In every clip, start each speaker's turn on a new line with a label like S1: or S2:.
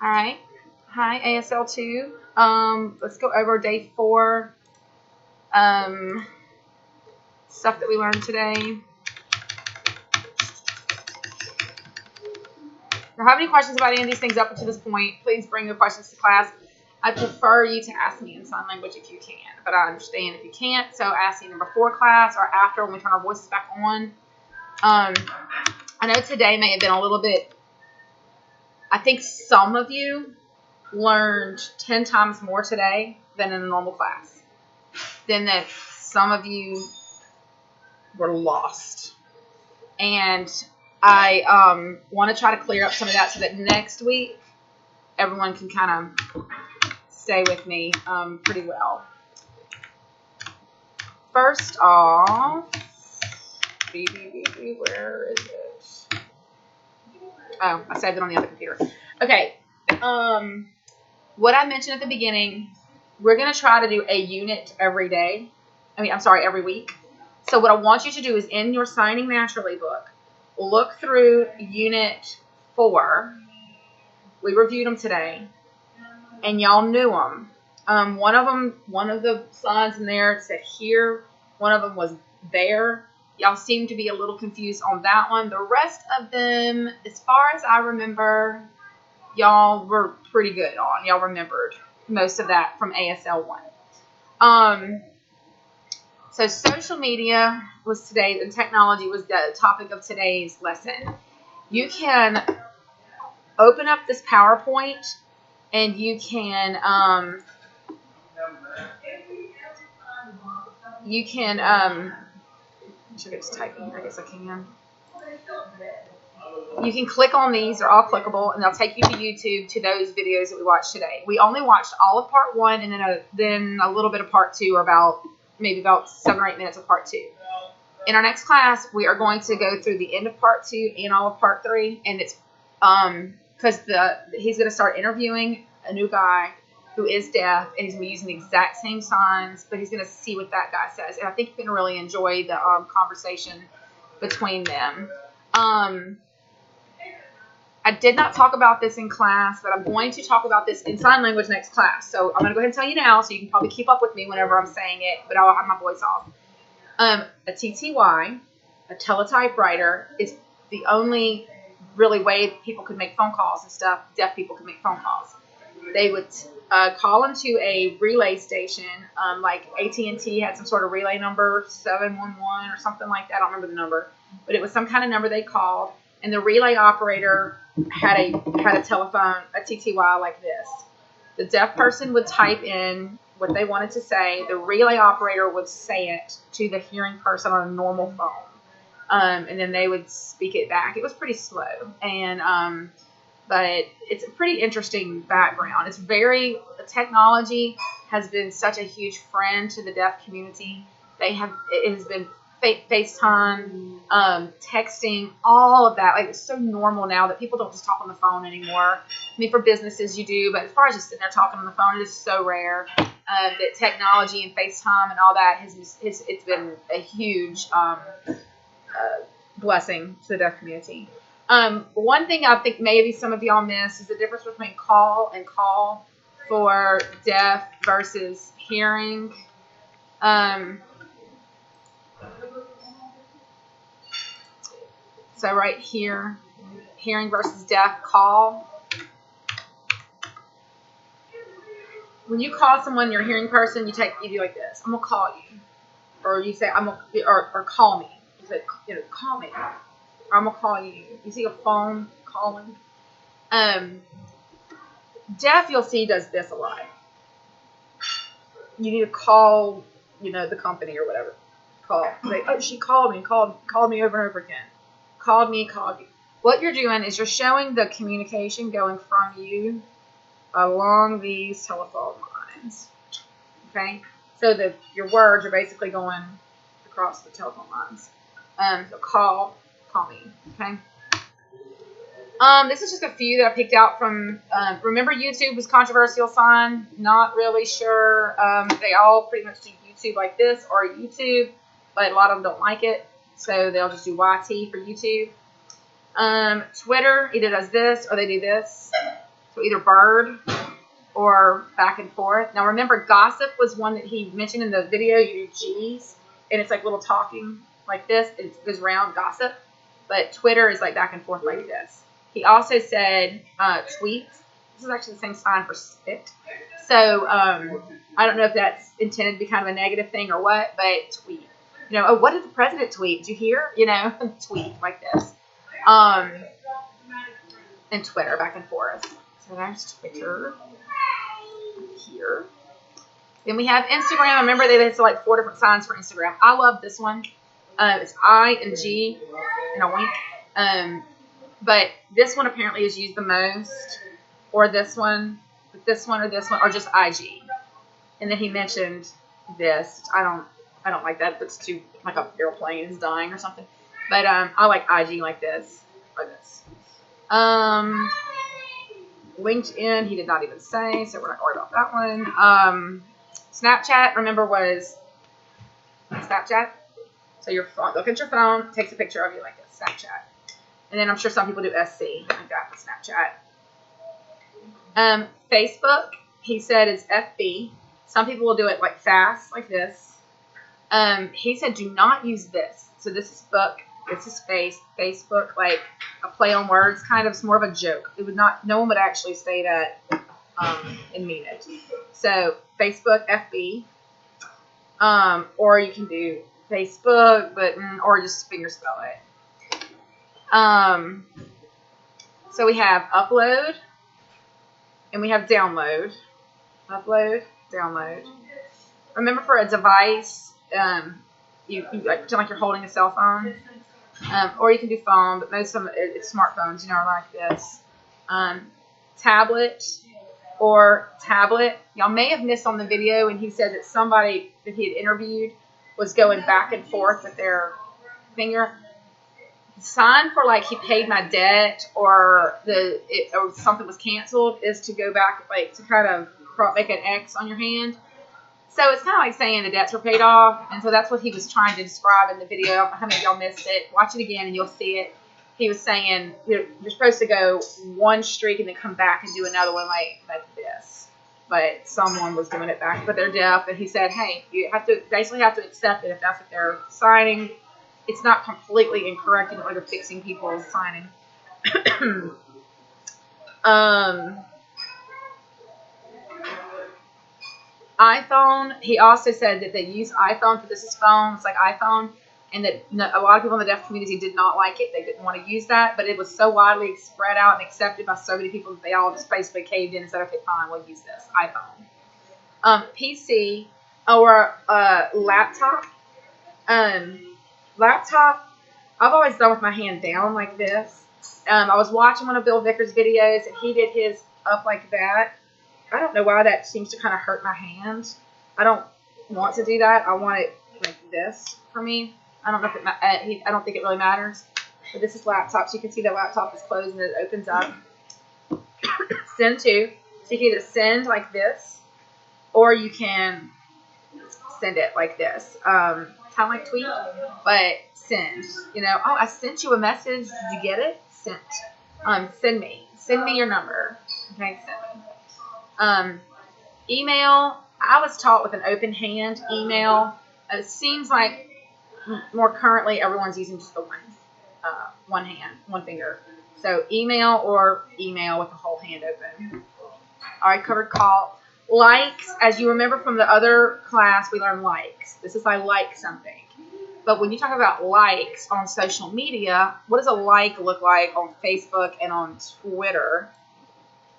S1: All right. Hi, ASL 2. Let's go over day 4 stuff that we learned today. If you have any questions about any of these things up to this point, please bring your questions to class. I prefer you to ask me in sign language if you can, but I understand if you can't. So ask either before class or after when we turn our voices back on. I know today may have been a little bit, I think some of you learned 10 times more today than in a normal class. Then that some of you were lost. And I want to try to clear up some of that so that next week everyone can kind of stay with me pretty well. First off, where is it? Oh, I saved it on the other computer. Okay. What I mentioned at the beginning, we're going to try to do a unit every day. Every week. So what I want you to do is in your Signing Naturally book, look through Unit 4. We reviewed them today, and y'all knew them. One of the signs in there said here. One of them was there. Y'all seem to be a little confused on that one. The rest of them, as far as I remember, y'all were pretty good on. Y'all remembered most of that from ASL 1. So social media was today, and technology was the topic of today's lesson. You can open up this PowerPoint, and you can should I just typing? I guess I can. You can click on these. They're all clickable, and they'll take you to YouTube to those videos that we watched today. We only watched all of part 1 and then a little bit of part 2, or maybe about 7 or 8 minutes of part 2. In our next class, we are going to go through the end of part 2 and all of part 3, and it's because he's going to start interviewing a new guy who is deaf, and he's going to be using the exact same signs, but he's going to see what that guy says. And I think you're going to really enjoy the conversation between them. I did not talk about this in class, but I'm going to talk about this in sign language next class. So I'm going to go ahead and tell you now, so you can probably keep up with me whenever I'm saying it, but I'll have my voice off. A TTY, a teletypewriter, is the only really way people could make phone calls and stuff. Deaf people could make phone calls. They would call into a relay station, like AT&T had some sort of relay number, 711 or something like that. I don't remember the number, but it was some kind of number they called, and the relay operator had a telephone, a TTY like this. The deaf person would type in what they wanted to say. The relay operator would say it to the hearing person on a normal phone, and then they would speak it back. It was pretty slow, and but it's a pretty interesting background. Technology has been such a huge friend to the deaf community. It has been FaceTime, texting, all of that. Like, it's so normal now that people don't just talk on the phone anymore. I mean, for businesses you do, but as far as just sitting there talking on the phone, it is so rare that technology and FaceTime and all that it's been a huge blessing to the deaf community. One thing I think maybe some of y'all miss is the difference between call and call for deaf versus hearing. So right here, hearing versus deaf, call. When you call someone, you're a hearing person, you do like this. I'm gonna call you, or you say or call me. You say, call me. Or I'm gonna call you. You see a phone calling. Deaf, you'll see, does this a lot. You need to call, the company or whatever. Call. Like, oh, she called me over and over again. Called you. What you're doing is you're showing the communication going from you along these telephone lines. Okay? So your words are basically going across the telephone lines. So call me. Okay? This is just a few that I picked out from, remember YouTube was controversial sign? Not really sure. They all pretty much do YouTube like this or YouTube, but a lot of them don't like it. So they'll just do YT for YouTube. Twitter either does this or they do this. So either bird or back and forth. Now remember, gossip was one that he mentioned in the video. You do G's, and it's like little talking like this. It goes round, gossip. But Twitter is like back and forth like this. He also said tweet. This is actually the same sign for spit. So I don't know if that's intended to be kind of a negative thing or what, but tweet. You know, oh, what did the president tweet? Did you hear? You know, tweet like this. And Twitter back and forth. So there's Twitter here. Then we have Instagram. Remember, they had like 4 different signs for Instagram. I love this one. It's I and G and a wink. But this one apparently is used the most, or this one, but this one, or just IG. And then he mentioned this. I don't like that. It's too like a airplane is dying or something. But I like IG like this or this. LinkedIn, he did not even say, so we're not worried about that one. Snapchat, remember, was Snapchat. So your phone, look at your phone, takes a picture of you like this, Snapchat. And then I'm sure some people do SC, like that with Snapchat. Facebook, he said, is FB. Some people will do it like fast, like this. He said, do not use this. So this is book, this is Facebook, like a play on words, kind of. It's more of a joke. It would not, no one would actually say that and mean it. So Facebook, FB, or you can do Facebook, but or just finger spell it. So we have upload, and we have download. Upload, download. Remember, for a device, you like, pretend like you're holding a cell phone, or you can do phone, but most of them it's smartphones, you know, like this. Tablet or tablet. Y'all may have missed on the video, and he said that somebody that he had interviewed was going back and forth with their finger. The sign for like he paid my debt or or something was canceled is to go back, like to kind of make an X on your hand. So it's kind of like saying the debts were paid off, and so that's what he was trying to describe in the video. I don't know how many of y'all missed it. Watch it again and you'll see it. He was saying you're supposed to go one streak and then come back and do another one like this. But someone was doing it back, but they're deaf, and he said, hey, you basically have to accept it if that's what they're signing. It's not completely incorrect. You know, they're fixing people's signing. iPhone, he also said that they use iPhone, but this is phone, it's like iPhone, and that a lot of people in the deaf community did not like it. They didn't want to use that, but it was so widely spread out and accepted by so many people that they all just basically caved in and said, okay, fine, we'll use this, iPhone. PC or laptop. Laptop, I've always done with my hand down like this. I was watching one of Bill Vickers' videos, and he did his up like that. I don't know why that seems to kind of hurt my hand. I don't want to do that. I want it like this for me. I don't know if I don't think it really matters. But this is laptop, so you can see the laptop is closed and it opens up. Send to. So you can either send like this, or you can send it like this. Kind of like tweet, but send. You know, oh, I sent you a message. Did you get it? Sent. Send me. Send me your number. Okay, send me. Email, I was taught with an open hand email. It seems like more currently everyone's using just the one hand, one finger. So email or email with the whole hand open. All right, covered call. Likes, as you remember from the other class, we learned likes. This is I like something. But when you talk about likes on social media, what does a like look like on Facebook and on Twitter?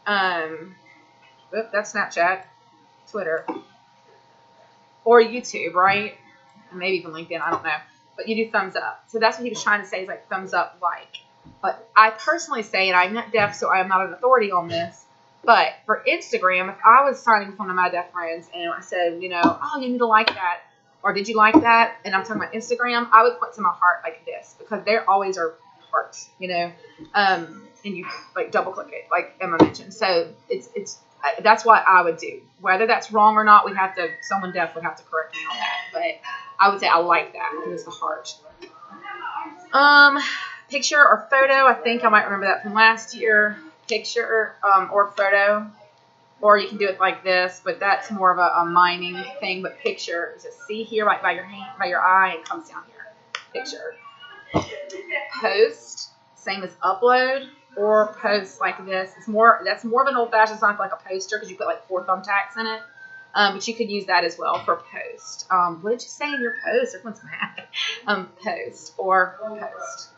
S1: That's Snapchat, Twitter, or YouTube, right? Maybe even LinkedIn, I don't know. But you do thumbs up. So that's what he was trying to say, is like thumbs up, like. But I personally say, and I'm not deaf, so I am not an authority on this, but for Instagram, if I was signing with one of my deaf friends and I said, you know, oh, you need to like that, or did you like that? And I'm talking about Instagram, I would point to my heart like this, because there always are hearts, you know, and you like double click it, like Emma mentioned. So that's what I would do. Whether that's wrong or not, someone deaf would have to correct me on that. But I would say I like that because it's the heart. Picture or photo, I think I might remember that from last year. picture or photo, or you can do it like this, but that's more of a mining thing. But picture, just see here, right by your hand, by your eye, and comes down here. Picture. Post, same as upload, or post like this. That's more of an old-fashioned sign for like a poster because you put like 4 thumbtacks in it. But you could use that as well for post. What did you say in your post? Everyone's mad. Post or post.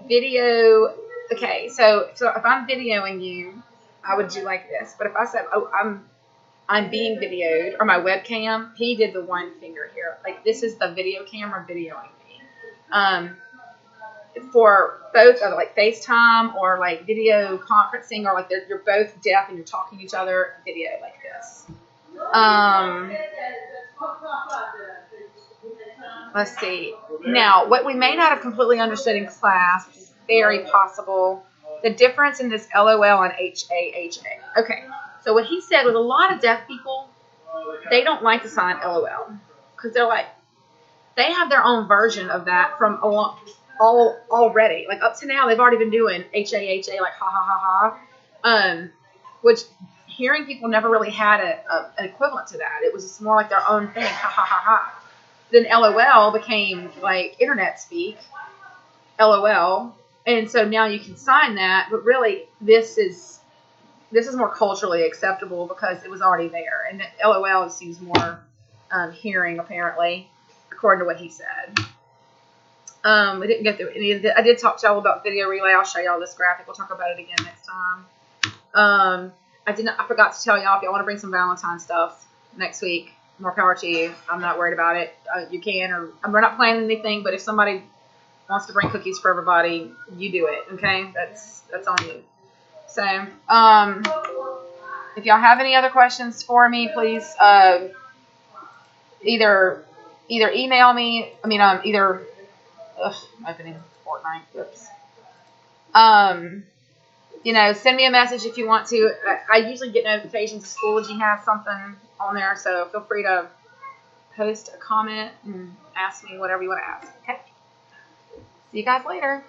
S1: Video. Okay, so if I'm videoing you, I would do like this. But if I said, oh, I'm being videoed, or my webcam, he did the one finger here. Like this is the video camera videoing me. For both like FaceTime or like video conferencing, or like you're both deaf and you're talking to each other, video like this. Let's see. Now, what we may not have completely understood in class, which is very possible, the difference in this LOL and HAHA. Okay, so what he said was a lot of deaf people, they don't like the sign LOL because they're like, they have their own version of that from already. Like up to now, they've already been doing HAHA, like ha ha ha ha, which hearing people never really had an equivalent to that. It was just more like their own thing, ha ha ha ha. Then LOL became like internet speak, LOL, and so now you can sign that. But really, this is more culturally acceptable because it was already there, and LOL seems more hearing apparently, according to what he said. We didn't get through any of it. I did talk to y'all about video relay. I'll show y'all this graphic. We'll talk about it again next time. I forgot to tell y'all, if y'all want to bring some Valentine stuff next week, more power to you. I'm not worried about it. You can, or we're not planning anything, but if somebody wants to bring cookies for everybody, you do it. Okay, that's on you. So, if y'all have any other questions for me, please either email me. Opening Fortnite. Oops. Send me a message if you want to. I usually get notifications. Schoology has something on there, so feel free to post a comment and ask me whatever you want to ask. Okay. See you guys later.